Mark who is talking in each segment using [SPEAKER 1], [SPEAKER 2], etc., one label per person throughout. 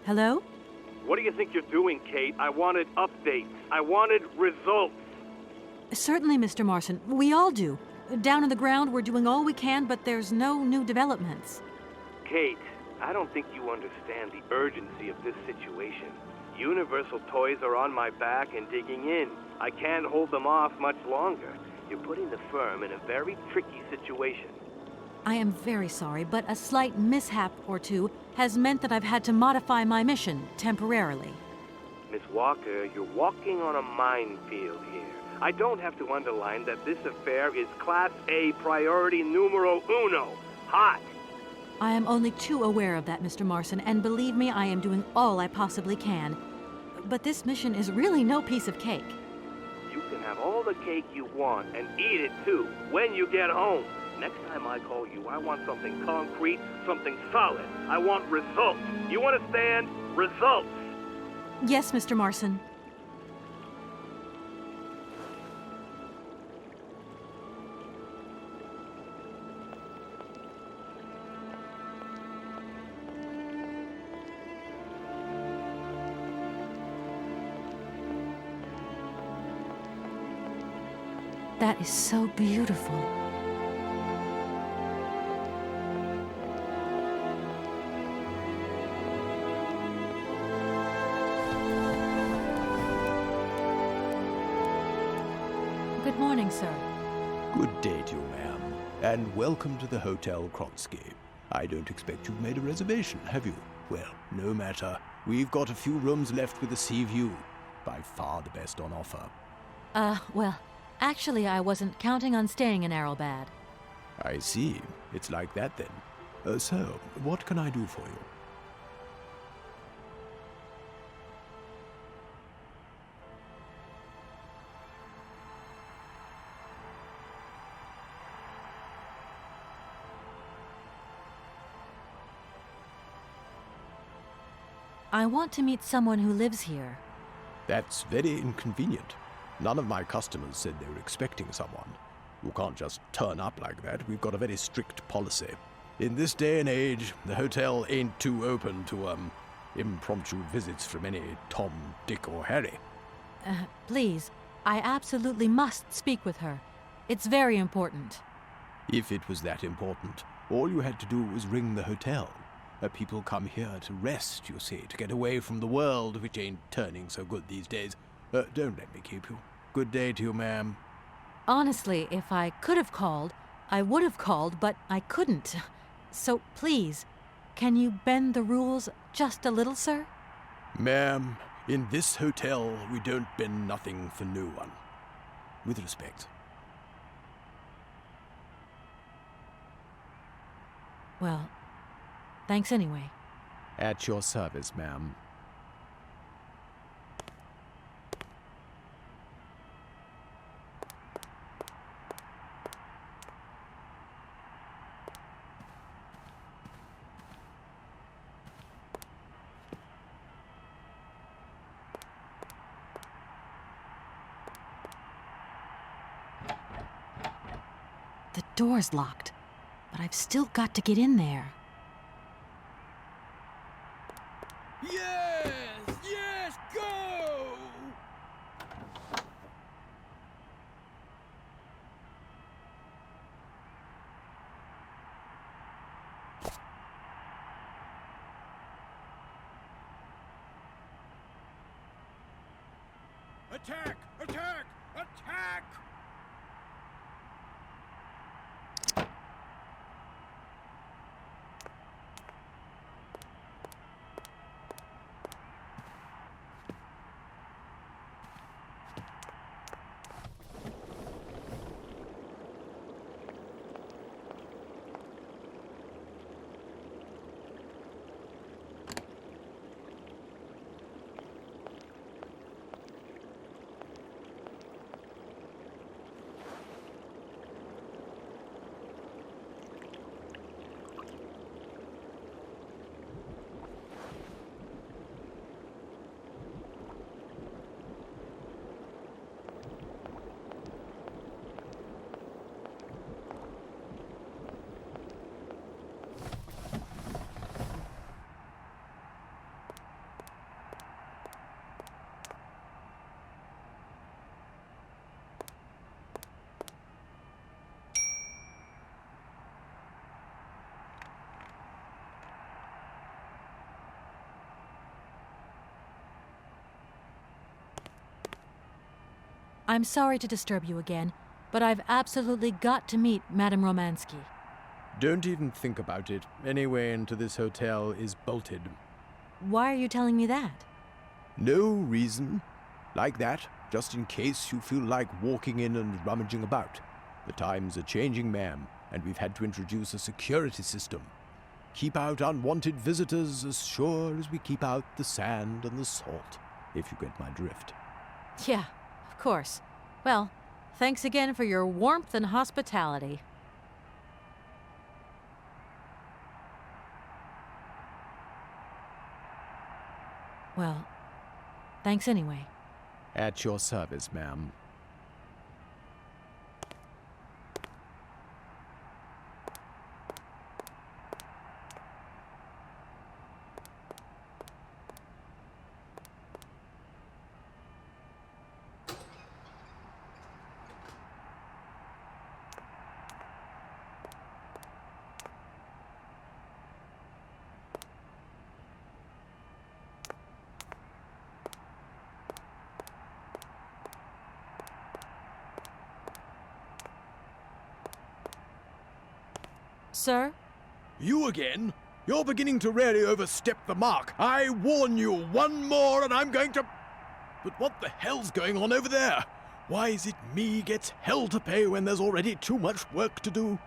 [SPEAKER 1] Hello?
[SPEAKER 2] What do you think you're doing, Kate? I wanted updates. I wanted results.
[SPEAKER 1] Certainly, Mr. Marson. We all do. Down on the ground, we're doing all we can, but there's no new developments.
[SPEAKER 2] Kate, I don't think you understand the urgency of this situation. Universal Toys are on my back and digging in. I can't hold them off much longer. You're putting the firm in a very tricky situation.
[SPEAKER 1] I am very sorry, but a slight mishap or two has meant that I've had to modify my mission temporarily.
[SPEAKER 2] Miss Walker, you're walking on a minefield here. I don't have to underline that this affair is Class A priority numero uno. Hot!
[SPEAKER 1] I am only too aware of that, Mr. Marson, and believe me, I am doing all I possibly can. But this mission is really no piece of cake.
[SPEAKER 2] You can have all the cake you want and eat it too when you get home. Next time I call you, I want something concrete, something solid. I want results. You understand? Results!
[SPEAKER 1] Yes, Mr. Marson. That is so beautiful. Good morning, sir.
[SPEAKER 3] Good day to you, ma'am, and welcome to the Hotel Kronsky. I don't expect you've made a reservation, have you? Well, no matter. We've got a few rooms left with a sea view. By far the best on offer.
[SPEAKER 1] Well, actually, I wasn't counting on staying in Aralbad.
[SPEAKER 3] I see. It's like that then. So, what can I do for you?
[SPEAKER 1] I want to meet someone who lives here.
[SPEAKER 3] That's very inconvenient. None of my customers said they were expecting someone. You can't just turn up like that. We've got a very strict policy. In this day and age, the hotel ain't too open to, impromptu visits from any Tom, Dick, or Harry.
[SPEAKER 1] Please, I absolutely must speak with her. It's very important.
[SPEAKER 3] If it was that important, all you had to do was ring the hotel. People come here to rest, you see, to get away from the world, which ain't turning so good these days. Don't let me keep you. Good day to you, ma'am.
[SPEAKER 1] Honestly, if I could have called, I would have called, but I couldn't. So please, can you bend the rules just a little, sir?
[SPEAKER 3] Ma'am, in this hotel, we don't bend nothing for no one. With respect.
[SPEAKER 1] Well, thanks anyway.
[SPEAKER 3] At your service, ma'am.
[SPEAKER 1] The door's locked, but I've still got to get in there.
[SPEAKER 3] Yes! Yes! Go! Attack! Attack! Attack!
[SPEAKER 1] I'm sorry to disturb you again, but I've absolutely got to meet Madame Romansky.
[SPEAKER 3] Don't even think about it. Any way into this hotel is bolted.
[SPEAKER 1] Why are you telling me that?
[SPEAKER 3] No reason. Like that, just in case you feel like walking in and rummaging about. The times are changing, ma'am, and we've had to introduce a security system. Keep out unwanted visitors as sure as we keep out the sand and the salt, if you get my drift.
[SPEAKER 1] Yeah, of course. Well, thanks again for your warmth and hospitality. Well, thanks anyway.
[SPEAKER 3] At your service, ma'am.
[SPEAKER 1] Sir?
[SPEAKER 3] You again? You're beginning to really overstep the mark. I warn you, one more and I'm going to... But what the hell's going on over there? Why is it me gets hell to pay when there's already too much work to do?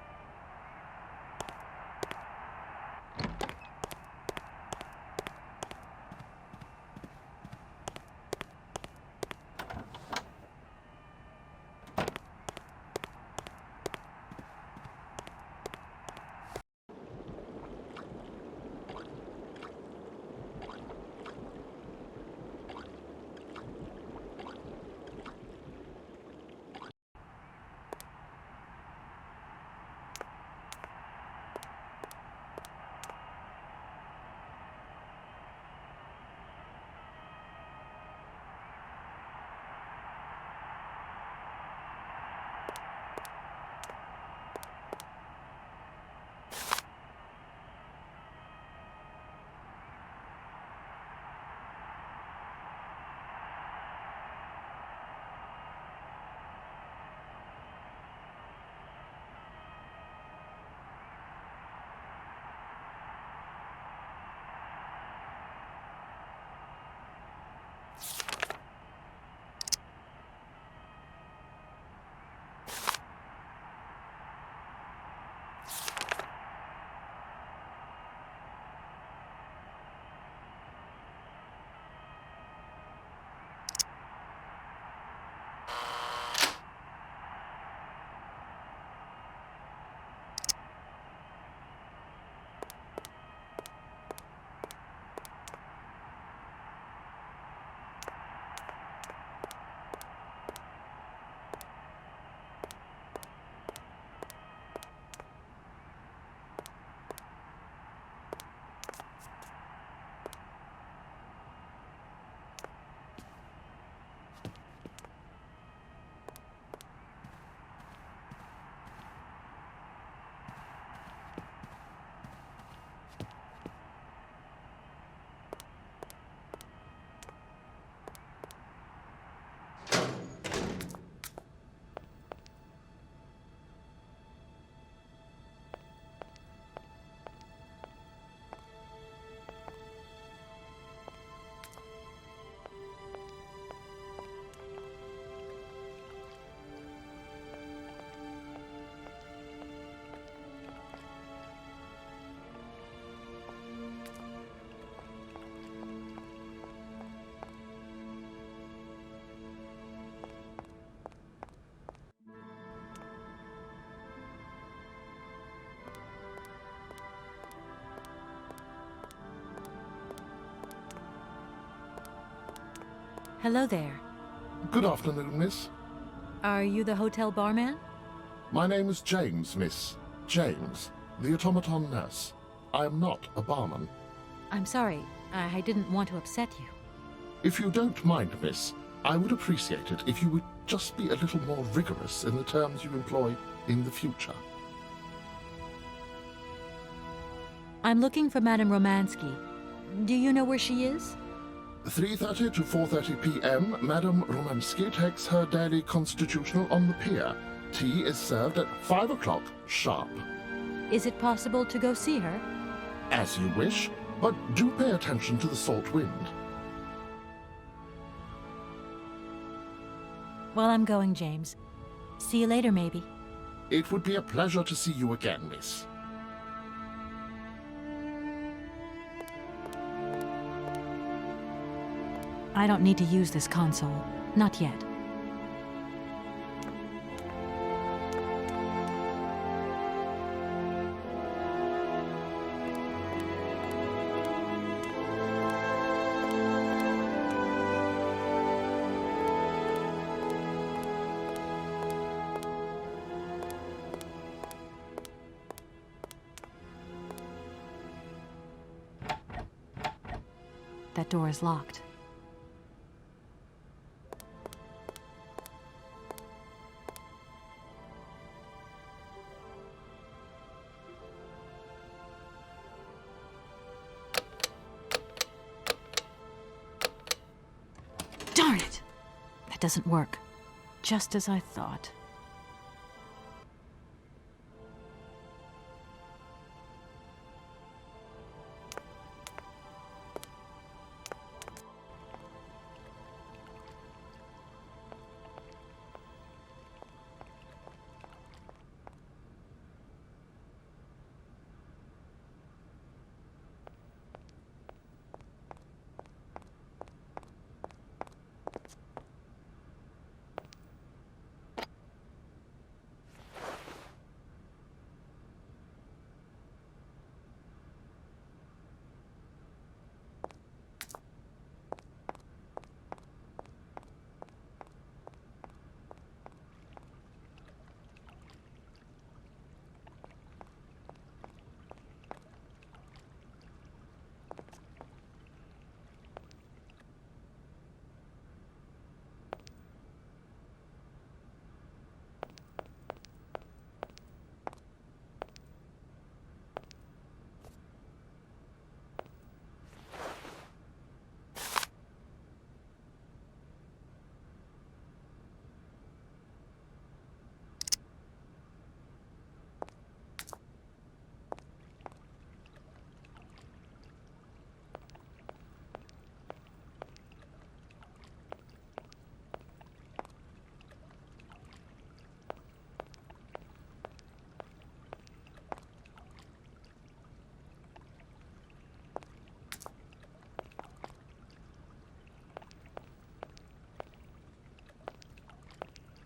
[SPEAKER 1] Hello there.
[SPEAKER 4] Good afternoon, miss.
[SPEAKER 1] Are you the hotel barman?
[SPEAKER 4] My name is James, miss. James, the automaton nurse. I am not a barman.
[SPEAKER 1] I'm sorry. I didn't want to upset you.
[SPEAKER 4] If you don't mind, miss, I would appreciate it if you would just be a little more rigorous in the terms you employ in the future.
[SPEAKER 1] I'm looking for Madame Romansky. Do you know where she is?
[SPEAKER 4] 3:30 to 4:30 p.m., Madame Romansky takes her daily constitutional on the pier. Tea is served at 5 o'clock sharp.
[SPEAKER 1] Is it possible to go see her?
[SPEAKER 4] As you wish, but do pay attention to the salt wind.
[SPEAKER 1] Well, I'm going, James. See you later, maybe.
[SPEAKER 4] It would be a pleasure to see you again, miss.
[SPEAKER 1] I don't need to use this console. Not yet. That door is locked. Darn it! That doesn't work. Just as I thought.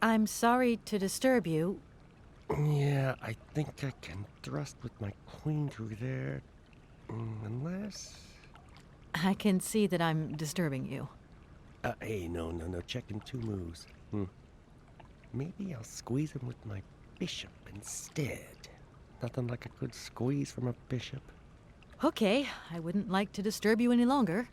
[SPEAKER 1] I'm sorry to disturb you.
[SPEAKER 5] Yeah, I think I can thrust with my queen through there. Unless...
[SPEAKER 1] I can see that I'm disturbing you.
[SPEAKER 5] Hey, no. Checking two moves. Maybe I'll squeeze him with my bishop instead. Nothing like a good squeeze from a bishop.
[SPEAKER 1] Okay, I wouldn't like to disturb you any longer.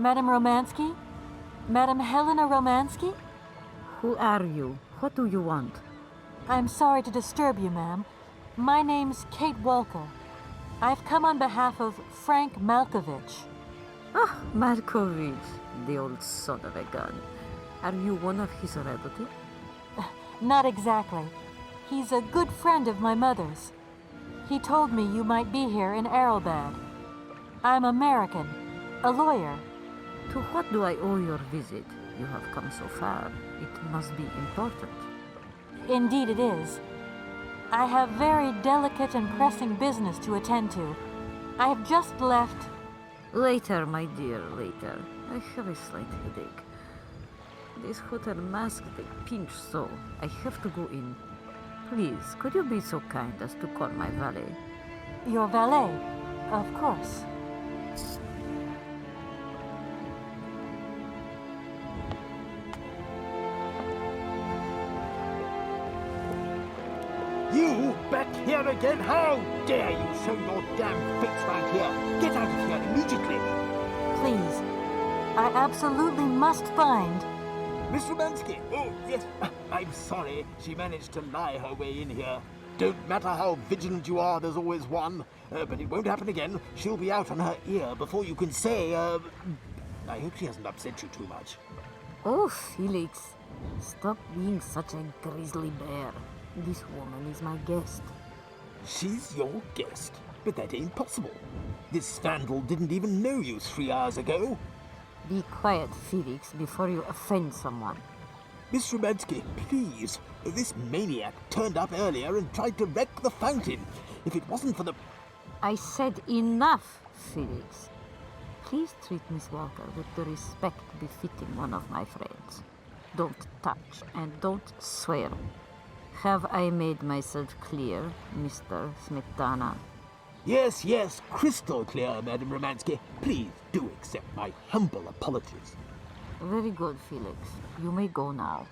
[SPEAKER 1] Madame Romansky? Madame Helena Romansky?
[SPEAKER 6] Who are you? What do you want?
[SPEAKER 1] I'm sorry to disturb you, ma'am. My name's Kate Walker. I've come on behalf of Frank Malkovich.
[SPEAKER 6] Ah, Markovich, the old son of a gun. Are you one of his relatives?
[SPEAKER 1] Not exactly. He's a good friend of my mother's. He told me you might be here in Aralbad. I'm American, a lawyer.
[SPEAKER 6] To what do I owe your visit? You have come so far. It must be important.
[SPEAKER 1] Indeed it is. I have very delicate and pressing business to attend to. I have just left.
[SPEAKER 6] Later, my dear, later. I have a slight headache. This hotel mask they pinch so. I have to go in. Please, could you be so kind as to call my valet?
[SPEAKER 1] Your valet, of course.
[SPEAKER 7] You back here again? How dare you show your damn face right here? Get out of here immediately!
[SPEAKER 1] Please, I absolutely must find.
[SPEAKER 7] Miss Romansky! Oh, yes. I'm sorry. She managed to lie her way in here. Don't matter how vigilant you are, there's always one. But it won't happen again. She'll be out on her ear before you can say, I hope she hasn't upset you too much.
[SPEAKER 6] Oh, Felix. Stop being such a grizzly bear. This woman is my guest.
[SPEAKER 7] She's your guest? But that ain't possible. This vandal didn't even know you 3 hours ago.
[SPEAKER 6] Be quiet, Felix, before you offend someone.
[SPEAKER 7] Miss Romansky, please. This maniac turned up earlier and tried to wreck the fountain. If it wasn't for the...
[SPEAKER 6] I said enough, Felix. Please treat Miss Walker with the respect befitting one of my friends. Don't touch and don't swear. Have I made myself clear, Mr. Smetana?
[SPEAKER 7] Yes, yes, crystal clear, Madame Romansky. Please do accept my humble apologies.
[SPEAKER 6] Very good, Felix. You may go now.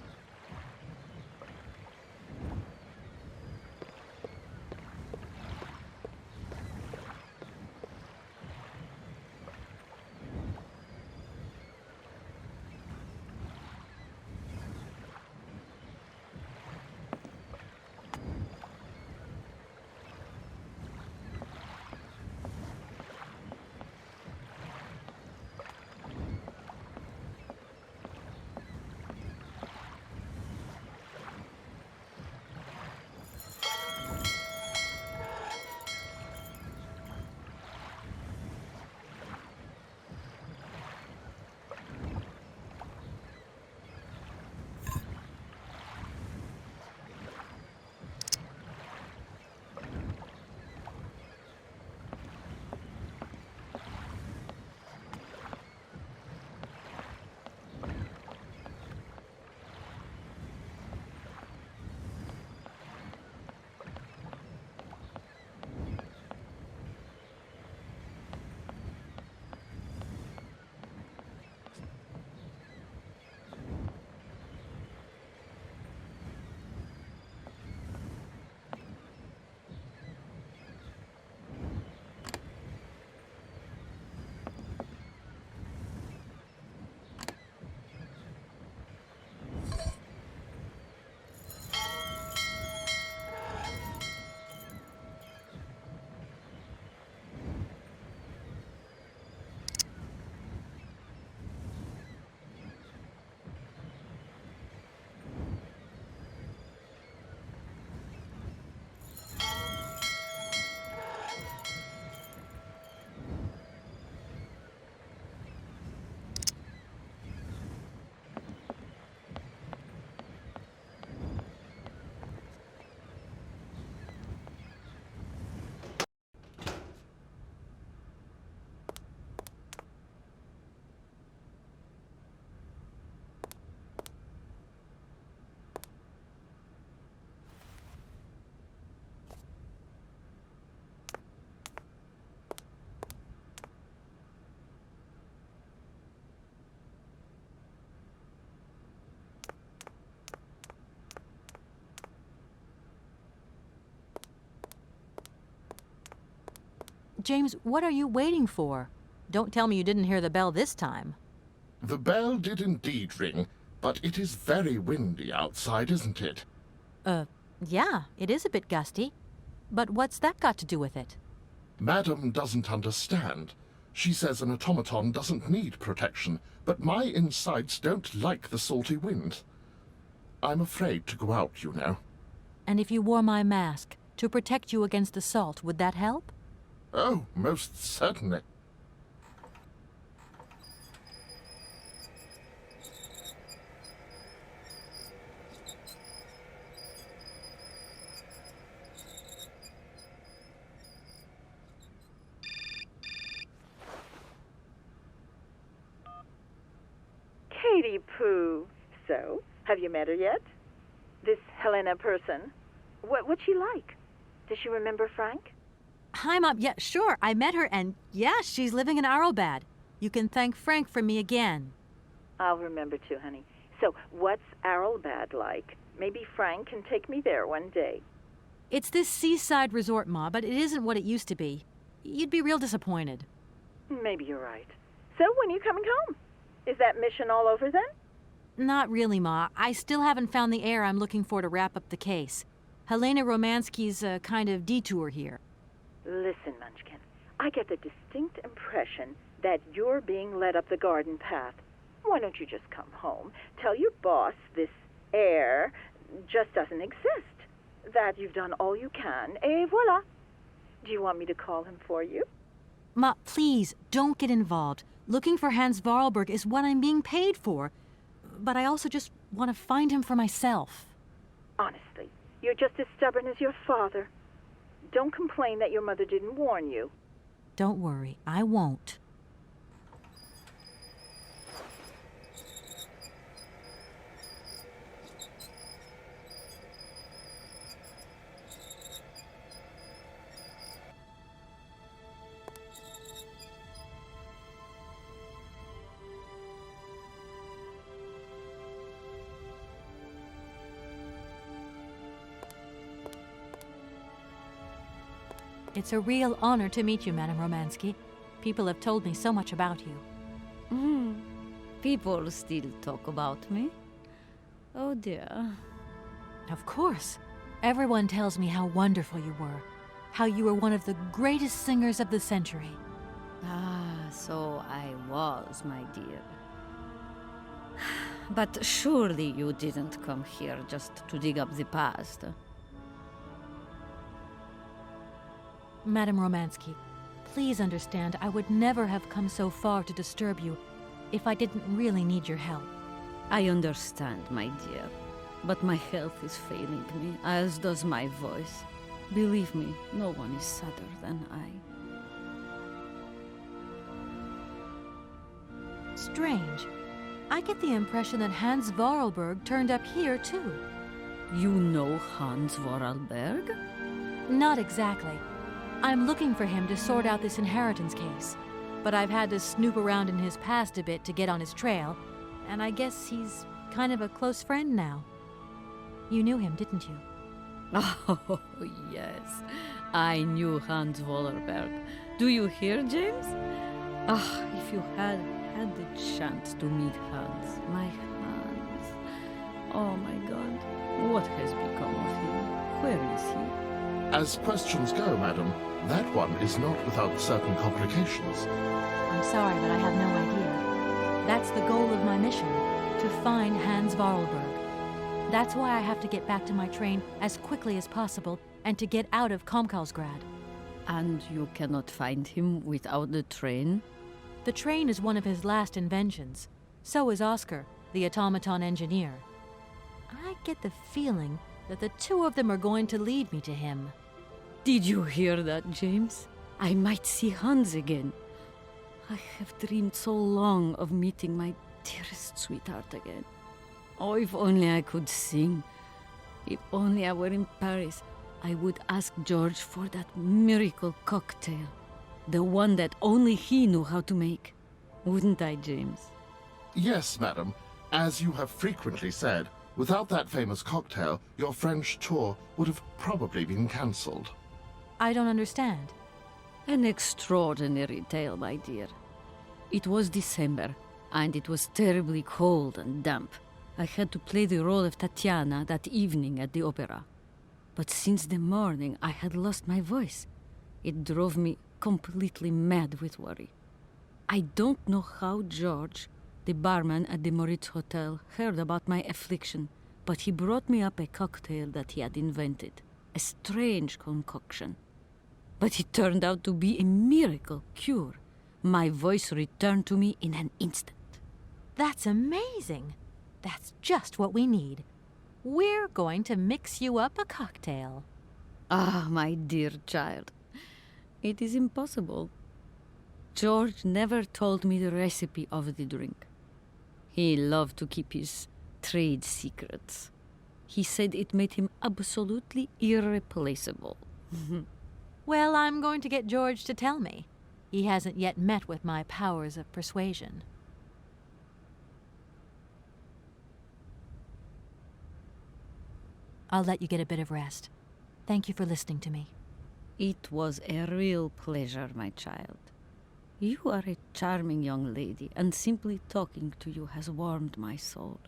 [SPEAKER 1] James, what are you waiting for? Don't tell me you didn't hear the bell this time.
[SPEAKER 4] The bell did indeed ring, but it is very windy outside, isn't it?
[SPEAKER 1] Yeah, it is a bit gusty. But what's that got to do with it?
[SPEAKER 4] Madam doesn't understand. She says an automaton doesn't need protection, but my insides don't like the salty wind. I'm afraid to go out, you know.
[SPEAKER 1] And if you wore my mask to protect you against the salt, would that help?
[SPEAKER 4] Oh, most certainly.
[SPEAKER 8] Katie Pooh. So, have you met her yet? This Helena person? What's she like? Does she remember Frank?
[SPEAKER 1] Hi, Mom. Yeah, sure. I met her, and yeah, she's living in Aralbad. You can thank Frank for me again.
[SPEAKER 8] I'll remember too, honey. So, what's Aralbad like? Maybe Frank can take me there one day.
[SPEAKER 1] It's this seaside resort, Ma, but it isn't what it used to be. You'd be real disappointed.
[SPEAKER 8] Maybe you're right. So, when are you coming home? Is that mission all over then?
[SPEAKER 1] Not really, Ma. I still haven't found the heir I'm looking for to wrap up the case. Helena Romansky's a kind of detour here.
[SPEAKER 8] Listen, Munchkin, I get the distinct impression that you're being led up the garden path. Why don't you just come home, tell your boss this heir just doesn't exist, that you've done all you can, et voila. Do you want me to call him for you?
[SPEAKER 1] Ma, please, don't get involved. Looking for Hans Vorarlberg is what I'm being paid for. But I also just want to find him for myself.
[SPEAKER 8] Honestly, you're just as stubborn as your father. Don't complain that your mother didn't warn you.
[SPEAKER 1] Don't worry, I won't. It's a real honor to meet you, Madame Romansky. People have told me so much about you.
[SPEAKER 6] People still talk about me. Oh dear.
[SPEAKER 1] Of course. Everyone tells me how wonderful you were. How you were one of the greatest singers of the century.
[SPEAKER 6] Ah, so I was, my dear. But surely you didn't come here just to dig up the past.
[SPEAKER 1] Madame Romansky, please understand I would never have come so far to disturb you if I didn't really need your help.
[SPEAKER 6] I understand, my dear. But my health is failing me, as does my voice. Believe me, no one is sadder than I.
[SPEAKER 1] Strange. I get the impression that Hans Vorarlberg turned up here, too.
[SPEAKER 6] You know Hans Vorarlberg?
[SPEAKER 1] Not exactly. I'm looking for him to sort out this inheritance case. But I've had to snoop around in his past a bit to get on his trail, and I guess he's kind of a close friend now. You knew him, didn't you?
[SPEAKER 6] Oh, yes. I knew Hans Vorarlberg. Do you hear, James? Ah, if you had the chance to meet Hans, my Hans. Oh, my God. What has become of him? Where is he?
[SPEAKER 4] As questions go, madam, that one is not without certain complications.
[SPEAKER 1] I'm sorry, but I have no idea. That's the goal of my mission, to find Hans Vorarlberg. That's why I have to get back to my train as quickly as possible and to get out of Komkalsgrad.
[SPEAKER 6] And you cannot find him without the train?
[SPEAKER 1] The train is one of his last inventions. So is Oscar, the automaton engineer. I get the feeling that the two of them are going to lead me to him.
[SPEAKER 6] Did you hear that, James? I might see Hans again. I have dreamed so long of meeting my dearest sweetheart again. Oh, if only I could sing. If only I were in Paris, I would ask George for that miracle cocktail. The one that only he knew how to make. Wouldn't I, James?
[SPEAKER 4] Yes, madam. As you have frequently said, without that famous cocktail, your French tour would have probably been cancelled.
[SPEAKER 1] I don't understand.
[SPEAKER 6] An extraordinary tale, my dear. It was December. and it was terribly cold and damp. I had to play the role of Tatiana that evening at the opera. But since the morning, I had lost my voice. It drove me completely mad with worry. I don't know how George, the barman at the Moritz Hotel, heard about my affliction, but he brought me up a cocktail that he had invented. A strange concoction. But it turned out to be a miracle cure. My voice returned to me in an instant.
[SPEAKER 1] That's amazing. That's just what we need. We're going to mix you up a cocktail.
[SPEAKER 6] Ah, my dear child. It is impossible. George never told me the recipe of the drink. He loved to keep his trade secrets. He said it made him absolutely irreplaceable.
[SPEAKER 1] Well, I'm going to get George to tell me. He hasn't yet met with my powers of persuasion. I'll let you get a bit of rest. Thank you for listening to me.
[SPEAKER 6] It was a real pleasure, my child. You are a charming young lady, and simply talking to you has warmed my soul.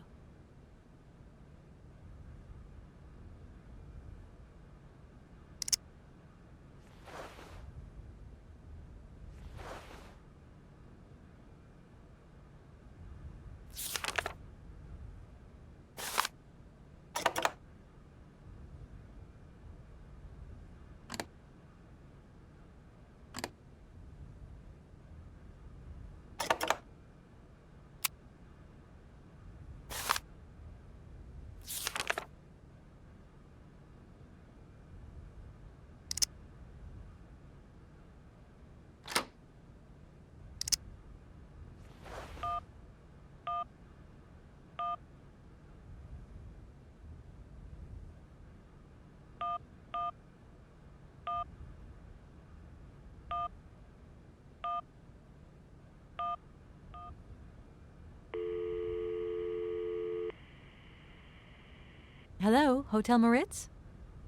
[SPEAKER 1] Hello, Hotel Moritz?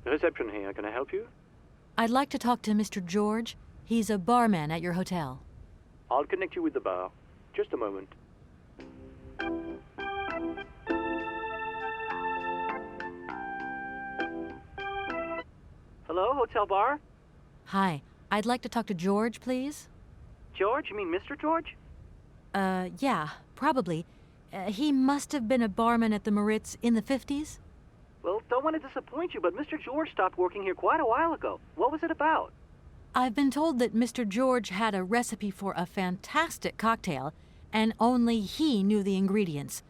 [SPEAKER 2] Reception here. Can I help you?
[SPEAKER 1] I'd like to talk to Mr. George. He's a barman at your hotel.
[SPEAKER 2] I'll connect you with the bar. Just a moment. Hello, hotel bar?
[SPEAKER 1] Hi, I'd like to talk to George, please.
[SPEAKER 2] George? You mean Mr. George?
[SPEAKER 1] Yeah, probably. He must have been a barman at the Moritz in the 50s.
[SPEAKER 2] Well, don't want to disappoint you, but Mr. George stopped working here quite a while ago. What was it about?
[SPEAKER 1] I've been told that Mr. George had a recipe for a fantastic cocktail, and only he knew the ingredients.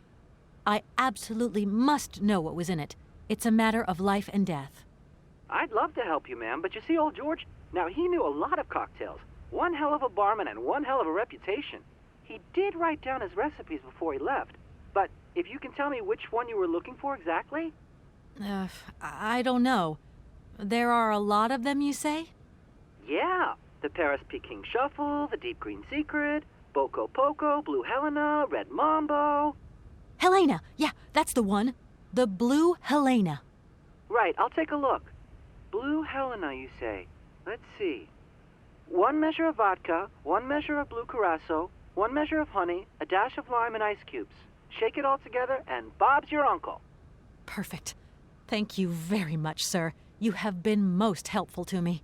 [SPEAKER 1] I absolutely must know what was in it. It's a matter of life and death.
[SPEAKER 2] I'd love to help you, ma'am, but you see, old George, now he knew a lot of cocktails. One hell of a barman and one hell of a reputation. He did write down his recipes before he left. But if you can tell me which one you were looking for exactly?
[SPEAKER 1] I don't know. There are a lot of them, you say?
[SPEAKER 2] Yeah. The Paris Peking Shuffle, the Deep Green Secret, Boco Poco, Blue Helena, Red Mambo.
[SPEAKER 1] Helena! Yeah, that's the one. The Blue Helena.
[SPEAKER 2] Right, I'll take a look. Blue Helena, you say. Let's see. 1 measure of vodka, 1 measure of blue curacao, 1 measure of honey, a dash of lime and ice cubes. Shake it all together, and Bob's your uncle.
[SPEAKER 1] Perfect. Thank you very much, sir. You have been most helpful to me.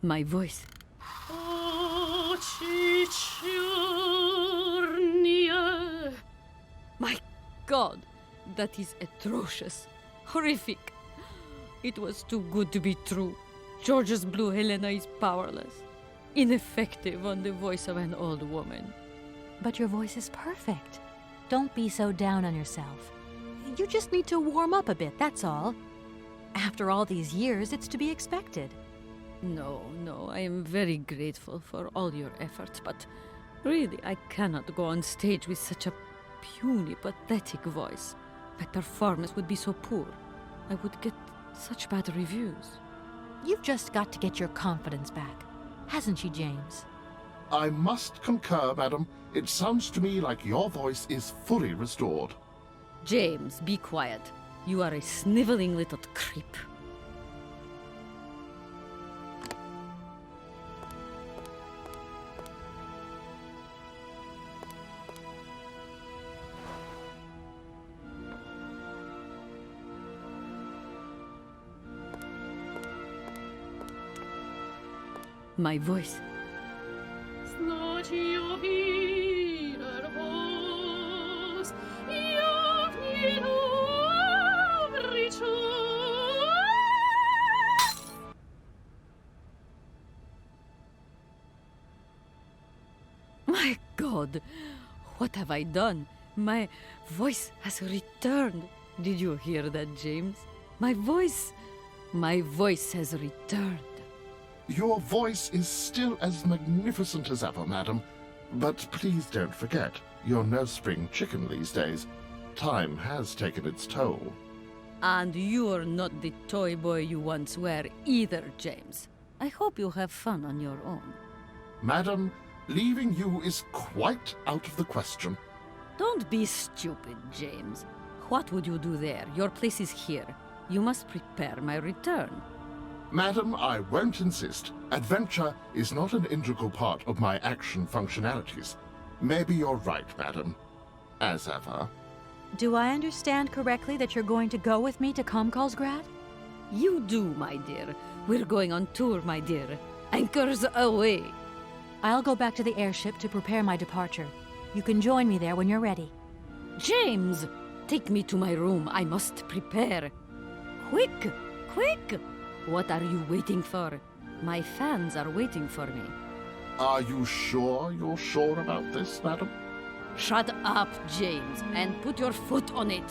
[SPEAKER 9] My voice. My God, that is atrocious. Horrific. It was too good to be true. George's Blue Helena is powerless. Ineffective on the voice of an old woman.
[SPEAKER 1] But your voice is perfect. Don't be so down on yourself. You just need to warm up a bit, that's all. After all these years, it's to be expected.
[SPEAKER 9] No, I am very grateful for all your efforts, but really, I cannot go on stage with such a puny, pathetic voice. My performance would be so poor. I would get such bad reviews.
[SPEAKER 1] You've just got to get your confidence back. Hasn't she, James?
[SPEAKER 4] I must concur, madam. It sounds to me like your voice is fully restored.
[SPEAKER 9] James, be quiet. You are a sniveling little creep. My voice. My God, what have I done? My voice has returned. Did you hear that, James? My voice has returned.
[SPEAKER 4] Your voice is still as magnificent as ever, madam. But please don't forget, you're no spring chicken these days. Time has taken its toll.
[SPEAKER 9] And you're not the toy boy you once were either, James. I hope you have fun on your own.
[SPEAKER 4] Madam, leaving you is quite out of the question.
[SPEAKER 9] Don't be stupid, James. What would you do there? Your place is here. You must prepare my return.
[SPEAKER 4] Madam, I won't insist. Adventure is not an integral part of my action functionalities. Maybe you're right, madam. As ever.
[SPEAKER 1] Do I understand correctly that you're going to go with me to Comcalsgrad?
[SPEAKER 9] You do, my dear. We're going on tour, my dear. Anchors away.
[SPEAKER 1] I'll go back to the airship to prepare my departure. You can join me there when you're ready.
[SPEAKER 9] James! Take me to my room. I must prepare. Quick! Quick! What are you waiting for? My fans are waiting for me.
[SPEAKER 4] Are you sure you're sure about this, madam?
[SPEAKER 9] Shut up, James, and put your foot on it.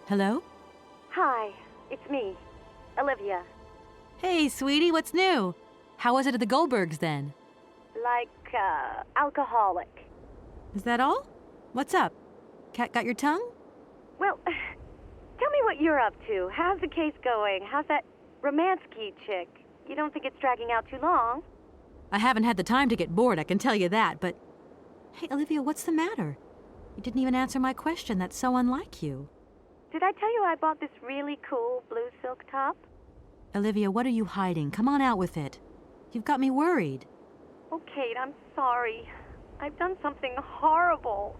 [SPEAKER 1] Hello?
[SPEAKER 10] Hi, it's me, Olivia.
[SPEAKER 1] Hey, sweetie, what's new? How was it at the Goldbergs, then?
[SPEAKER 10] Like, alcoholic.
[SPEAKER 1] Is that all? What's up? Cat got your tongue?
[SPEAKER 10] Well, tell me what you're up to. How's the case going? How's that Romansky chick? You don't think it's dragging out too long?
[SPEAKER 1] I haven't had the time to get bored, I can tell you that, but... Hey, Olivia, what's the matter? You didn't even answer my question. That's so unlike you.
[SPEAKER 10] Did I tell you I bought this really cool blue silk top?
[SPEAKER 1] Olivia, what are you hiding? Come on out with it. You've got me worried.
[SPEAKER 10] Oh, Kate, I'm sorry. I've done something horrible.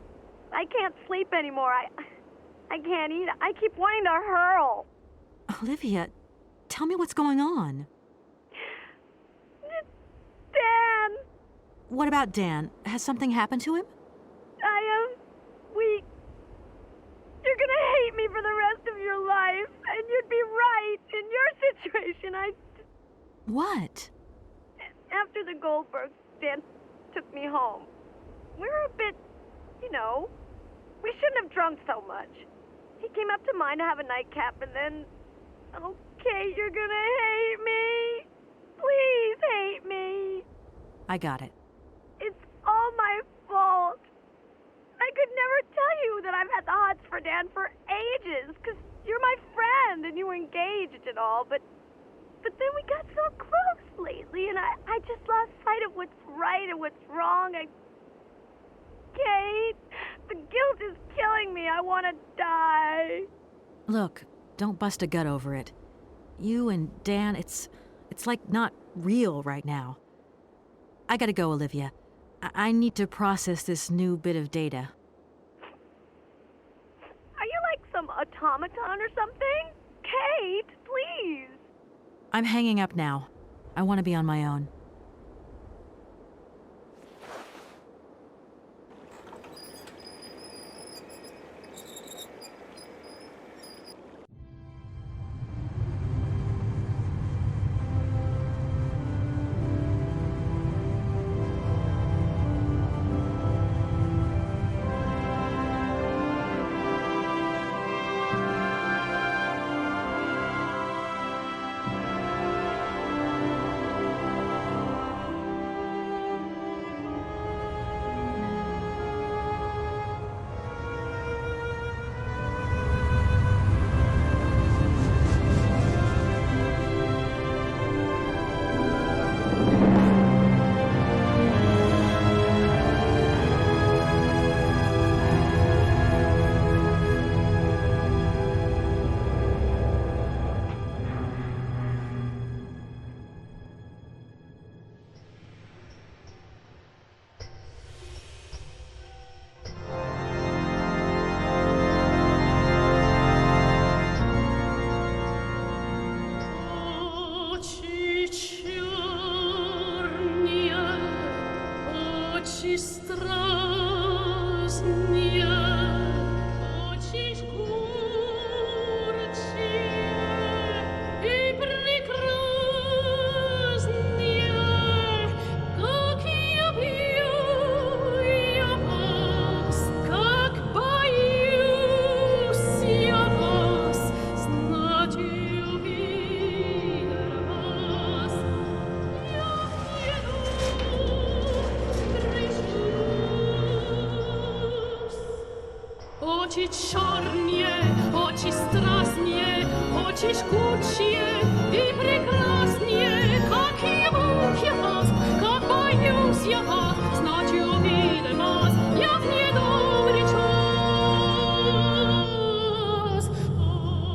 [SPEAKER 10] I can't sleep anymore. I can't eat. I keep wanting to hurl.
[SPEAKER 1] Olivia, tell me what's going on.
[SPEAKER 10] Dan!
[SPEAKER 1] What about Dan? Has something happened to him?
[SPEAKER 10] You're gonna hate me for the rest of your life, and you'd be right. In your situation,
[SPEAKER 1] What?
[SPEAKER 10] After the Goldbergs, Dan took me home. We were a bit, we shouldn't have drunk so much. He came up to mine to have a nightcap, and then, okay, you're gonna hate me. Please hate me.
[SPEAKER 1] I got it.
[SPEAKER 10] It's all my fault. I could never tell you that I've had the hots for Dan for ages, because you're my friend and you were engaged and all, but then we got so close lately, and I just lost sight of what's right and what's wrong. Kate, the guilt is killing me. I want to die.
[SPEAKER 1] Look, don't bust a gut over it. You and Dan, it's like not real right now. I gotta go, Olivia. I need to process this new bit of data.
[SPEAKER 10] Are you like some automaton or something? Kate, please.
[SPEAKER 1] I'm hanging up now. I want to be on my own.
[SPEAKER 11] Oči čornie, oči strasnie, oči žgучие и прекрасные, как я вас, как боюсь я вас, знать увидел вас, я в недобрый час.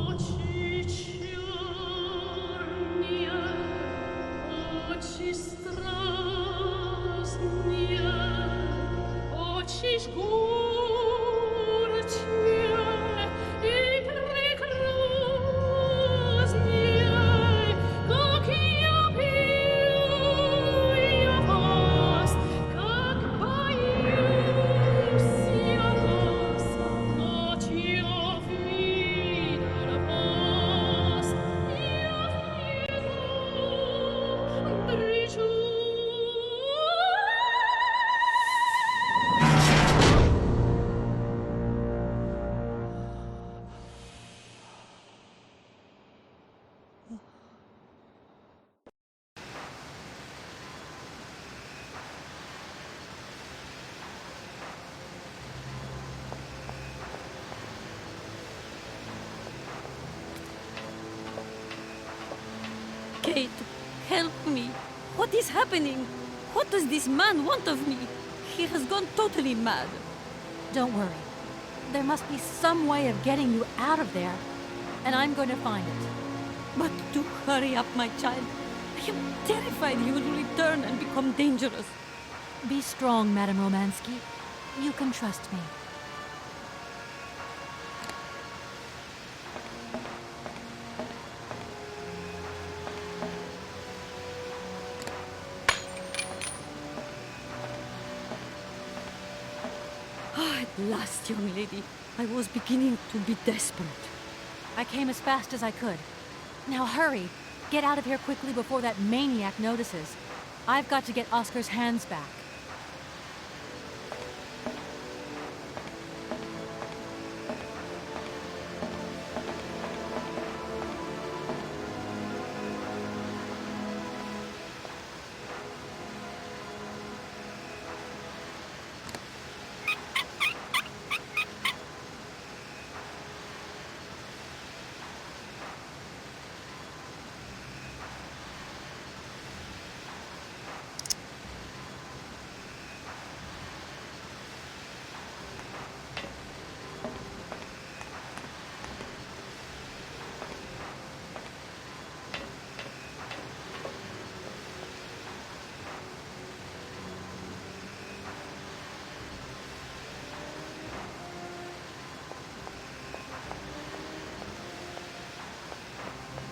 [SPEAKER 11] Очи черные, очи страстные, очи жгучие.
[SPEAKER 9] Kate, help me. What is happening? What does this man want of me? He has gone totally mad.
[SPEAKER 1] Don't worry. There must be some way of getting you out of there, and I'm going to find it.
[SPEAKER 9] But do hurry up, my child. I am terrified he will return and become dangerous.
[SPEAKER 1] Be strong, Madame Romansky. You can trust me.
[SPEAKER 9] At last, young lady. I was beginning to be desperate.
[SPEAKER 1] I came as fast as I could. Now hurry! Get out of here quickly before that maniac notices. I've got to get Oscar's hands back.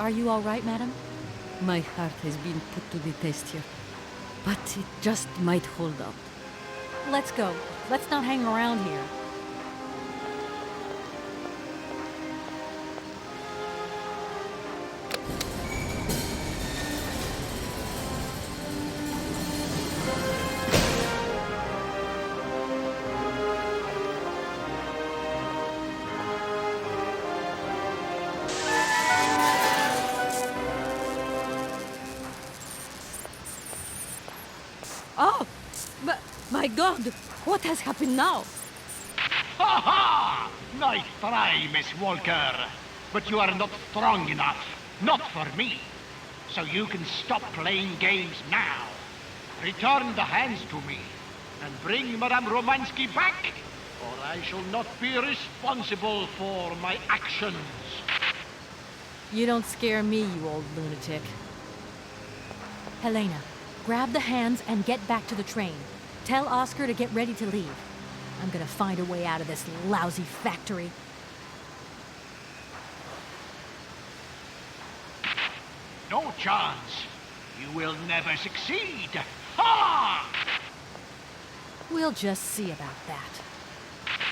[SPEAKER 1] Are you all right, madam?
[SPEAKER 9] My heart has been put to the test here, but it just might hold up.
[SPEAKER 1] Let's go. Let's not hang around here.
[SPEAKER 9] Oh! My God! What has happened now?
[SPEAKER 12] Ha ha! Nice try, Miss Walker. But you are not strong enough. Not for me. So you can stop playing games now. Return the hands to me. And bring Madame Romansky back, or I shall not be responsible for my actions.
[SPEAKER 1] You don't scare me, you old lunatic. Helena, grab the hands and get back to the train. Tell Oscar to get ready to leave. I'm gonna find a way out of this lousy factory.
[SPEAKER 12] No chance. You will never succeed. Ha!
[SPEAKER 1] We'll just see about that.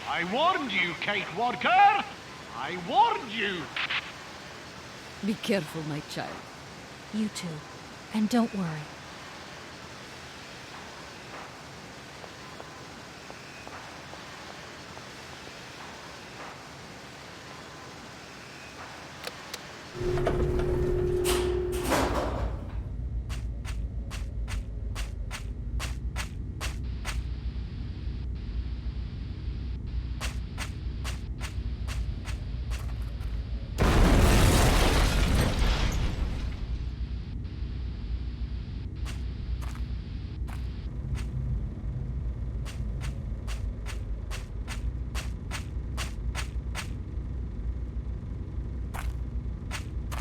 [SPEAKER 12] I warned you, Kate Walker. I warned you.
[SPEAKER 9] Be careful, my child.
[SPEAKER 1] You too. And don't worry.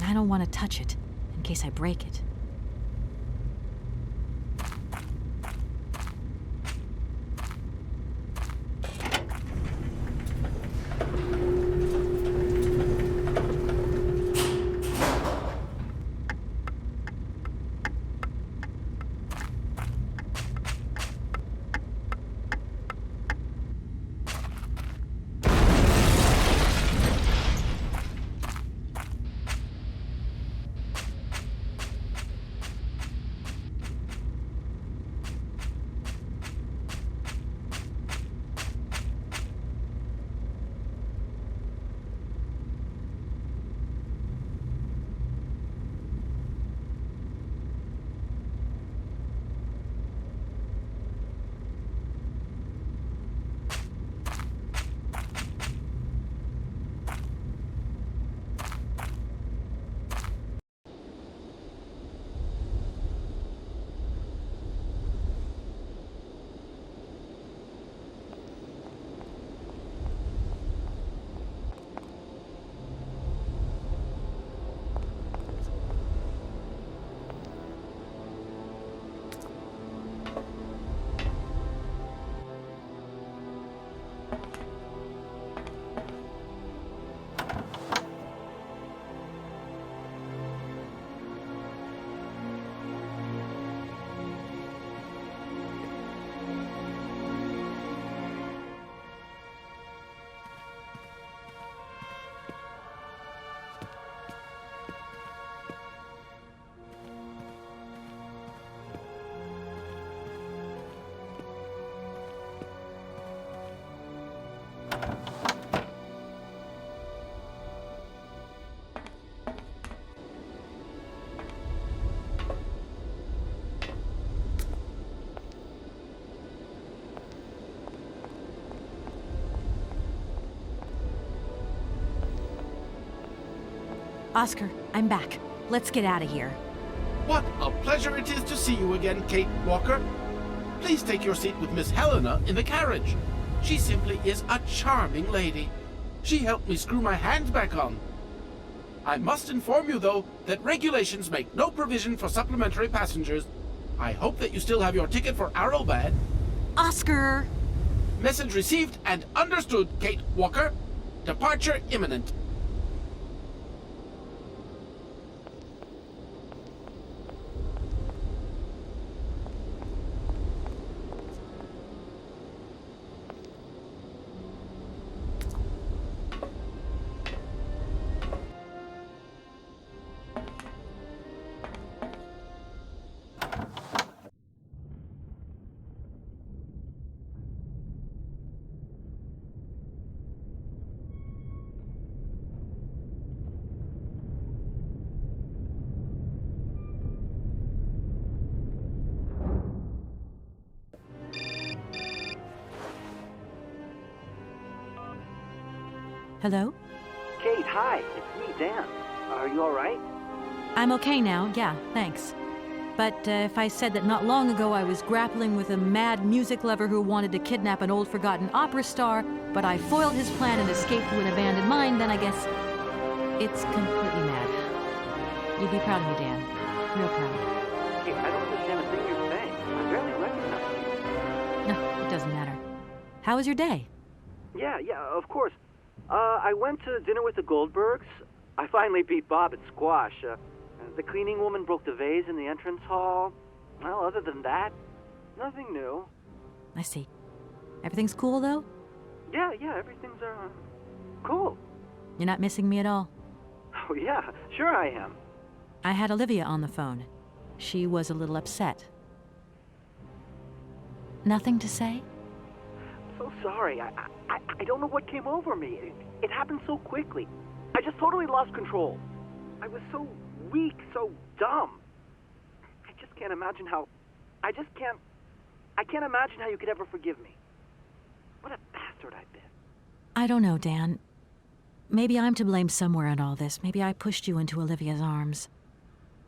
[SPEAKER 1] I don't want to touch it, in case I break it. Oscar, I'm back. Let's get out of here.
[SPEAKER 13] What a pleasure it is to see you again, Kate Walker. Please take your seat with Miss Helena in the carriage. She simply is a charming lady. She helped me screw my hand back on. I must inform you, though, that regulations make no provision for supplementary passengers. I hope that you still have your ticket for Aralbad.
[SPEAKER 1] Oscar!
[SPEAKER 13] Message received and understood, Kate Walker. Departure imminent.
[SPEAKER 1] Hello?
[SPEAKER 2] Kate, hi. It's me, Dan. Are you all right?
[SPEAKER 1] I'm okay now, yeah, thanks. But if I said that not long ago I was grappling with a mad music lover who wanted to kidnap an old forgotten opera star, but I foiled his plan and escaped to an abandoned mine, then I guess it's completely mad. You'd be proud of me, Dan. Real proud.
[SPEAKER 2] Kate, I don't understand a thing you're saying. I barely recognize you.
[SPEAKER 1] No, it doesn't matter. How was your day?
[SPEAKER 2] Yeah, of course. I went to dinner with the Goldbergs. I finally beat Bob at squash. The cleaning woman broke the vase in the entrance hall. Well, other than that, nothing new.
[SPEAKER 1] I see. Everything's cool, though?
[SPEAKER 2] Yeah, everything's, cool.
[SPEAKER 1] You're not missing me at all?
[SPEAKER 2] Oh, yeah, sure I am.
[SPEAKER 1] I had Olivia on the phone. She was a little upset. Nothing to say?
[SPEAKER 2] So sorry. I don't know what came over me. It happened so quickly. I just totally lost control. I was so weak, so dumb. I just can't imagine how... I can't imagine how you could ever forgive me. What a bastard I've been.
[SPEAKER 1] I don't know, Dan. Maybe I'm to blame somewhere in all this. Maybe I pushed you into Olivia's arms.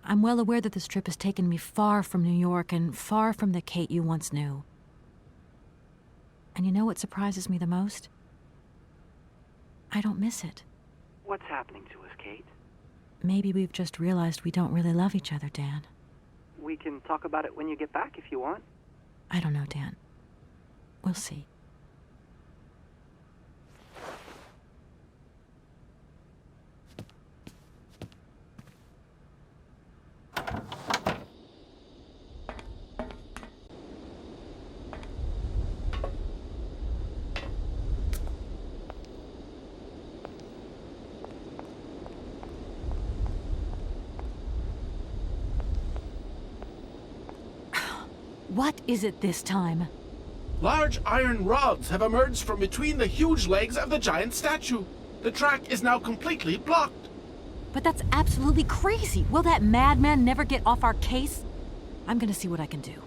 [SPEAKER 1] I'm well aware that this trip has taken me far from New York and far from the Kate you once knew. And you know what surprises me the most? I don't miss it.
[SPEAKER 2] What's happening to us, Kate?
[SPEAKER 1] Maybe we've just realized we don't really love each other, Dan.
[SPEAKER 2] We can talk about it when you get back if you want.
[SPEAKER 1] I don't know, Dan. We'll see. What is it this time?
[SPEAKER 13] Large iron rods have emerged from between the huge legs of the giant statue. The track is now completely blocked.
[SPEAKER 1] But that's absolutely crazy. Will that madman never get off our case? I'm gonna see what I can do.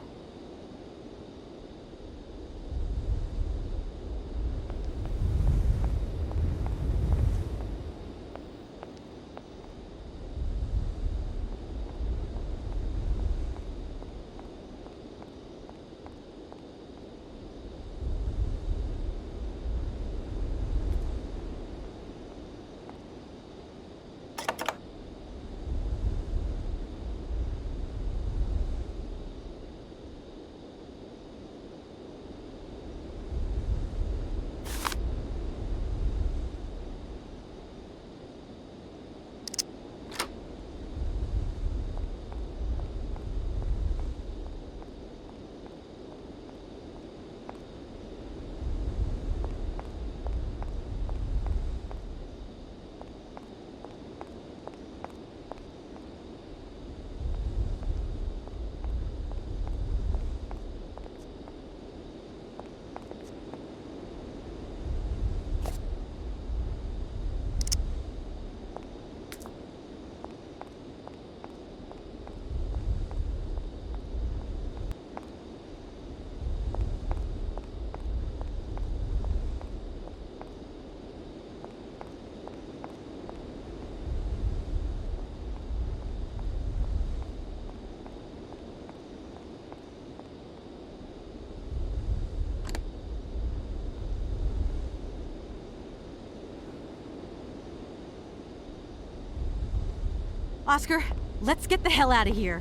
[SPEAKER 1] Oscar, let's get the hell out of here.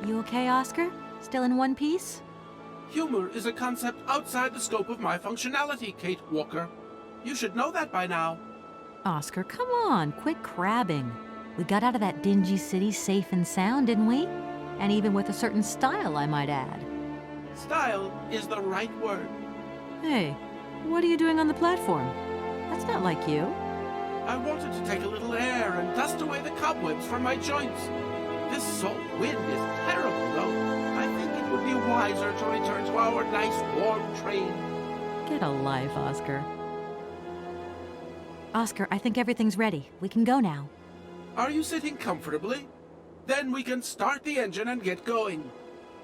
[SPEAKER 1] You okay, Oscar? Still in one piece?
[SPEAKER 13] Humor is a concept outside the scope of my functionality, Kate Walker. You should know that by now.
[SPEAKER 1] Oscar, come on, quit crabbing. We got out of that dingy city safe and sound, didn't we? And even with a certain style, I might add.
[SPEAKER 13] Style is the right word.
[SPEAKER 1] Hey, what are you doing on the platform? That's not like you.
[SPEAKER 13] I wanted to take a little air and dust away the cobwebs from my joints. This salt wind is terrible, though. I think it would be wiser to return to our nice warm train.
[SPEAKER 1] Get a life, Oscar. Oscar, I think everything's ready. We can go now.
[SPEAKER 13] Are you sitting comfortably? Then we can start the engine and get going.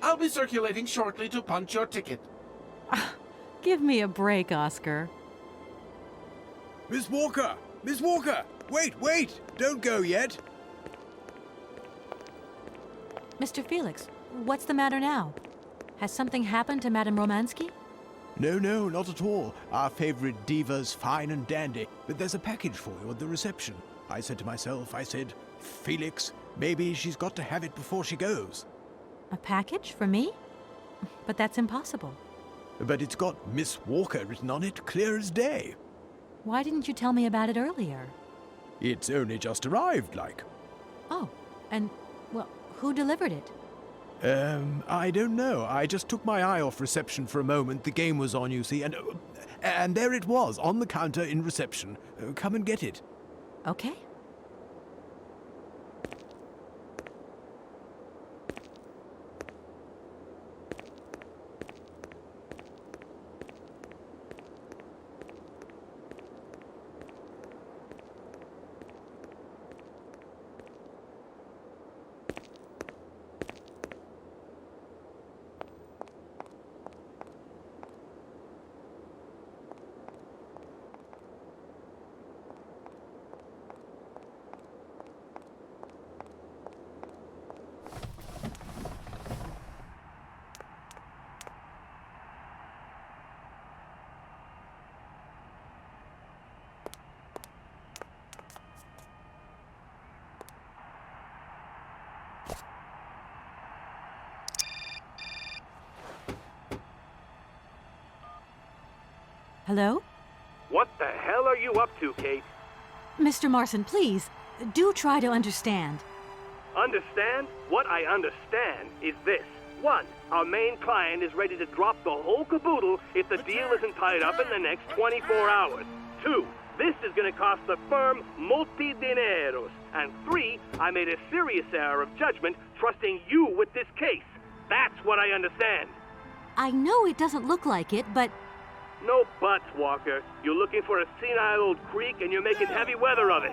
[SPEAKER 13] I'll be circulating shortly to punch your ticket.
[SPEAKER 1] Give me a break, Oscar.
[SPEAKER 3] Miss Walker! Miss Walker! Wait! Don't go yet!
[SPEAKER 1] Mr. Felix, what's the matter now? Has something happened to Madame Romansky?
[SPEAKER 3] No, not at all. Our favorite diva's fine and dandy. But there's a package for you at the reception. I said to myself, Felix, maybe she's got to have it before she goes.
[SPEAKER 1] A package for me? But that's impossible.
[SPEAKER 3] But it's got Miss Walker written on it, clear as day.
[SPEAKER 1] Why didn't you tell me about it earlier?
[SPEAKER 3] It's only just arrived, like.
[SPEAKER 1] Oh, and, well, who delivered it?
[SPEAKER 3] I don't know. I just took my eye off reception for a moment. The game was on, you see, and there it was, on the counter in reception. Come and get it.
[SPEAKER 1] Okay. Hello?
[SPEAKER 2] What the hell are you up to, Kate?
[SPEAKER 1] Mr. Marson, please, do try to understand.
[SPEAKER 2] Understand? What I understand is this. 1. Our main client is ready to drop the whole caboodle if the deal isn't tied up in the next 24 hours. 2. This is going to cost the firm multi-dineros. And 3. I made a serious error of judgment trusting you with this case. That's what I understand.
[SPEAKER 1] I know it doesn't look like it, but...
[SPEAKER 2] No buts, Walker. You're looking for a senile old creek and you're making heavy weather of it.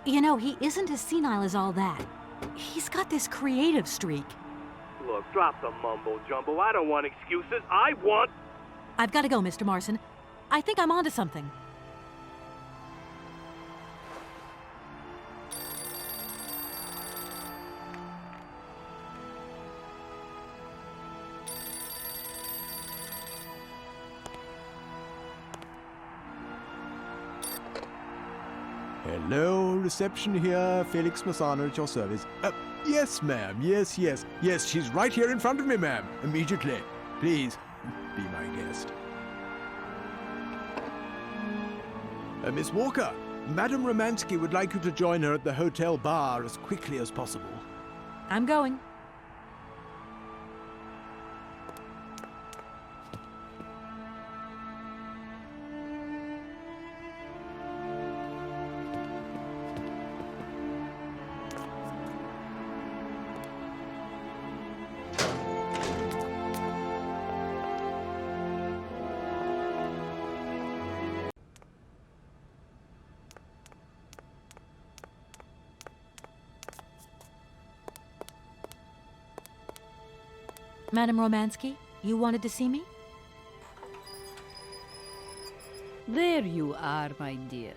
[SPEAKER 1] You know, he isn't as senile as all that. He's got this creative streak.
[SPEAKER 2] Look, drop the mumbo-jumbo. I don't want excuses. I want...
[SPEAKER 1] I've got to go, Mr. Marson. I think I'm onto something.
[SPEAKER 3] Hello, reception here. Felix Massano at your service. Yes, ma'am. Yes, yes. Yes, she's right here in front of me, ma'am. Immediately. Please, be my guest. Miss Walker, Madame Romansky would like you to join her at the hotel bar as quickly as possible.
[SPEAKER 1] I'm going. Madame Romansky, you wanted to see me?
[SPEAKER 9] There you are, my dear.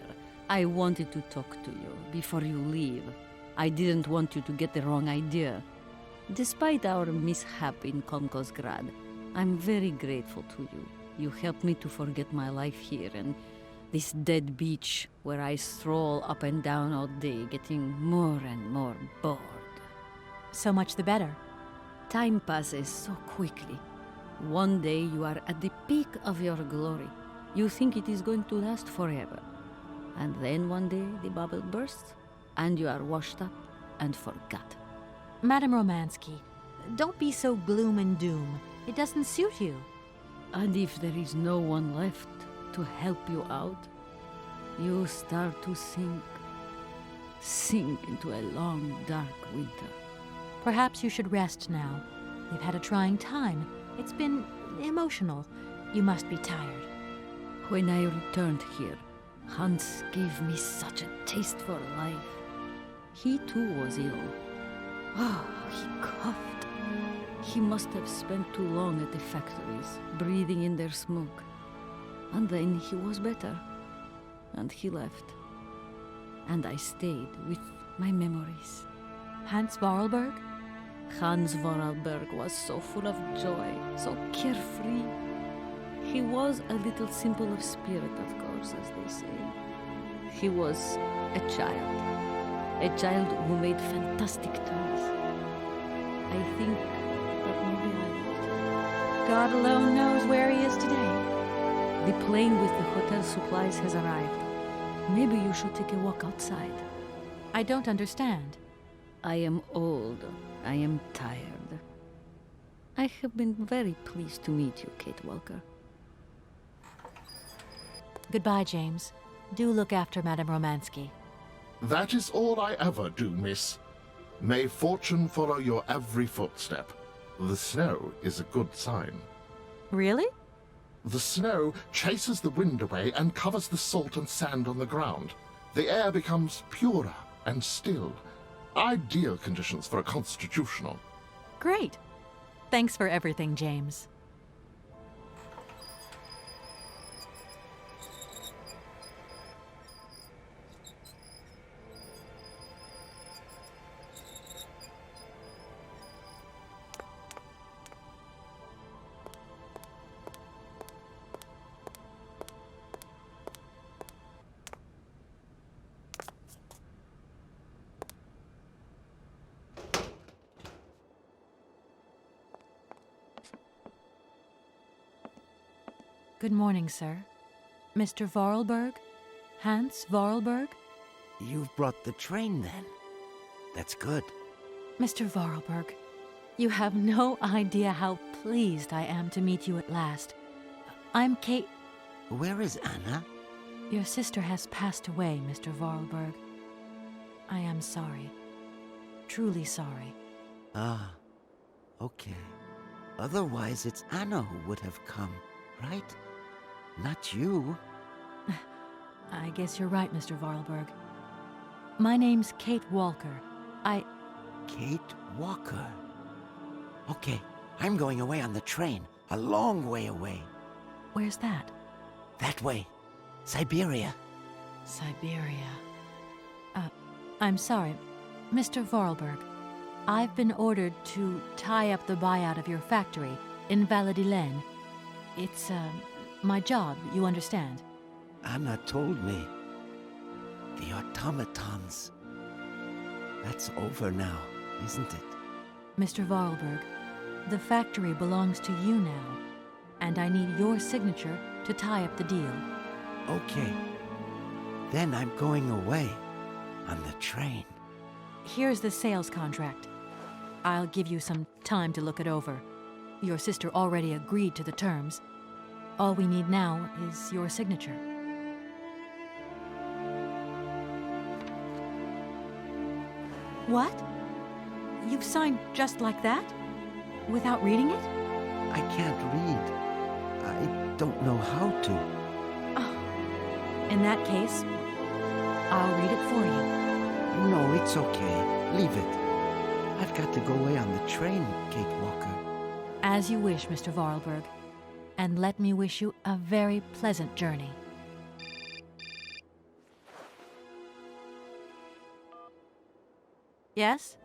[SPEAKER 9] I wanted to talk to you before you leave. I didn't want you to get the wrong idea. Despite our mishap in Komkosgrad, I'm very grateful to you. You helped me to forget my life here and this dead beach where I stroll up and down all day, getting more and more bored.
[SPEAKER 1] So much the better.
[SPEAKER 9] Time passes so quickly. One day you are at the peak of your glory. You think it is going to last forever. And then one day the bubble bursts, and you are washed up and forgotten.
[SPEAKER 1] Madame Romansky, don't be so gloom and doom. It doesn't suit you.
[SPEAKER 9] And if there is no one left to help you out, you start to sink into a long, dark winter.
[SPEAKER 1] Perhaps you should rest now. You've had a trying time. It's been emotional. You must be tired.
[SPEAKER 9] When I returned here, Hans gave me such a taste for life. He too was ill. Oh, he coughed. He must have spent too long at the factories, breathing in their smoke. And then he was better. And he left. And I stayed with my memories.
[SPEAKER 1] Hans Vorarlberg?
[SPEAKER 9] Hans Vorarlberg was so full of joy, so carefree. He was a little simple of spirit, of course, as they say. He was a child who made fantastic toys. I think that maybe I would.
[SPEAKER 1] God alone knows where he is today.
[SPEAKER 9] The plane with the hotel supplies has arrived. Maybe you should take a walk outside.
[SPEAKER 1] I don't understand.
[SPEAKER 9] I am old. I am tired. I have been very pleased to meet you, Kate Walker.
[SPEAKER 1] Goodbye, James. Do look after Madame Romansky.
[SPEAKER 4] That is all I ever do, miss. May fortune follow your every footstep. The snow is a good sign.
[SPEAKER 1] Really?
[SPEAKER 4] The snow chases the wind away and covers the salt and sand on the ground. The air becomes purer and still. Ideal conditions for a constitutional.
[SPEAKER 1] Great. Thanks for everything, James. Good morning, sir. Mr. Vorarlberg? Hans Vorarlberg?
[SPEAKER 5] You've brought the train, then. That's good.
[SPEAKER 1] Mr. Vorarlberg, you have no idea how pleased I am to meet you at last. I'm Kate.
[SPEAKER 14] Where is Anna?
[SPEAKER 1] Your sister has passed away, Mr. Vorarlberg. I am sorry. Truly sorry.
[SPEAKER 14] Ah, okay. Otherwise, it's Anna who would have come, right? Not you.
[SPEAKER 1] I guess you're right, Mr. Vorarlberg. My name's Kate Walker.
[SPEAKER 14] Kate Walker. Okay, I'm going away on the train. A long way away.
[SPEAKER 1] Where's that?
[SPEAKER 14] That way. Syberia.
[SPEAKER 1] Syberia. I'm sorry, Mr. Vorarlberg. I've been ordered to tie up the buyout of your factory in Valladolid. It's, my job, you understand.
[SPEAKER 14] Anna told me. The automatons. That's over now, isn't it?
[SPEAKER 1] Mr. Vorarlberg, the factory belongs to you now, and I need your signature to tie up the deal.
[SPEAKER 14] Okay. Then I'm going away on the train.
[SPEAKER 1] Here's the sales contract. I'll give you some time to look it over. Your sister already agreed to the terms. All we need now is your signature. What? You've signed just like that? Without reading it?
[SPEAKER 14] I can't read. I don't know how to.
[SPEAKER 1] Oh. In that case, I'll read it for you.
[SPEAKER 14] No, it's okay. Leave it. I've got to go away on the train, Kate Walker.
[SPEAKER 1] As you wish, Mr. Vorarlberg. And let me wish you a very pleasant journey. Yes?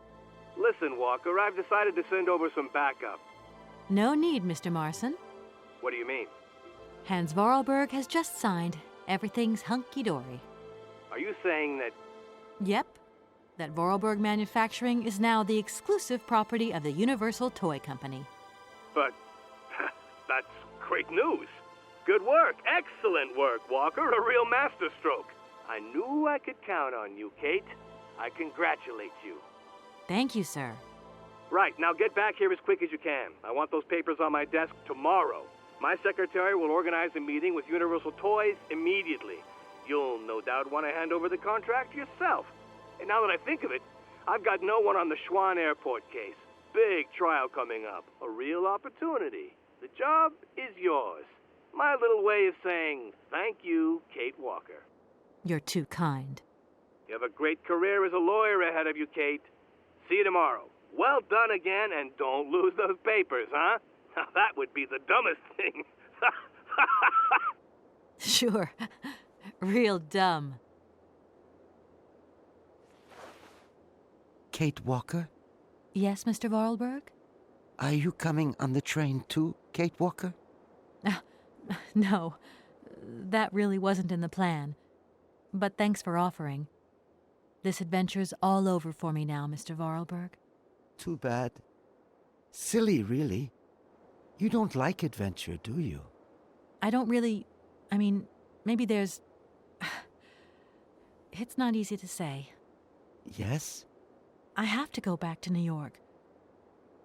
[SPEAKER 2] Listen, Walker, I've decided to send over some backup.
[SPEAKER 1] No need, Mr. Marson.
[SPEAKER 2] What do you mean?
[SPEAKER 1] Hans Vorarlberg has just signed. Everything's hunky-dory.
[SPEAKER 2] Are you saying that...
[SPEAKER 1] Yep. That Vorarlberg Manufacturing is now the exclusive property of the Universal Toy Company.
[SPEAKER 2] But... that's great news. Good work. Excellent work, Walker. A real masterstroke. I knew I could count on you, Kate. I congratulate you.
[SPEAKER 1] Thank you, sir.
[SPEAKER 2] Right, now get back here as quick as you can. I want those papers on my desk tomorrow. My secretary will organize a meeting with Universal Toys immediately. You'll no doubt want to hand over the contract yourself. And now that I think of it, I've got no one on the Schwann Airport case. Big trial coming up. A real opportunity. The job is yours. My little way of saying thank you, Kate Walker.
[SPEAKER 1] You're too kind.
[SPEAKER 2] You have a great career as a lawyer ahead of you, Kate. See you tomorrow. Well done again, and don't lose those papers, huh? Now that would be the dumbest thing.
[SPEAKER 1] Sure. Real dumb.
[SPEAKER 14] Kate Walker?
[SPEAKER 1] Yes, Mr. Vorarlberg?
[SPEAKER 14] Are you coming on the train too, Kate Walker?
[SPEAKER 1] No. That really wasn't in the plan. But thanks for offering. This adventure's all over for me now, Mr. Vorarlberg.
[SPEAKER 14] Too bad. Silly, really. You don't like adventure, do you?
[SPEAKER 1] I don't really... I mean, maybe there's... It's not easy to say.
[SPEAKER 14] Yes?
[SPEAKER 1] I have to go back to New York.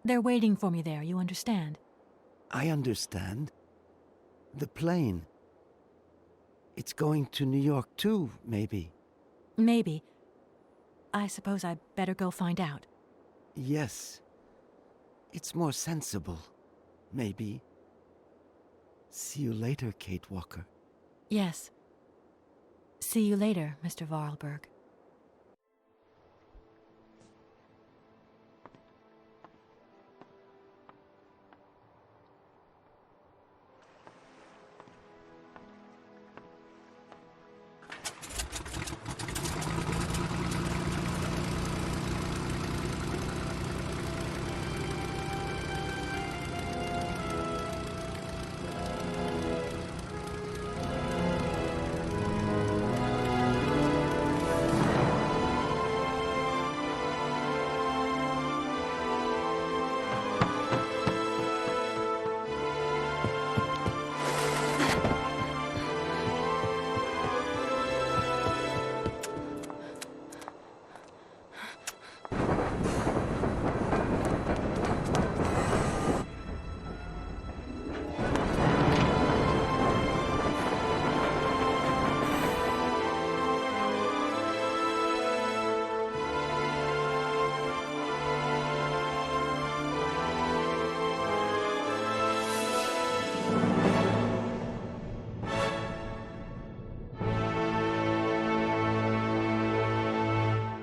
[SPEAKER 1] They're waiting for me there, you understand?
[SPEAKER 14] I understand. The plane. It's going to New York too, maybe.
[SPEAKER 1] Maybe. I suppose I better go find out.
[SPEAKER 14] Yes. It's more sensible. Maybe. See you later, Kate Walker.
[SPEAKER 1] Yes. See you later, Mr. Vorarlberg.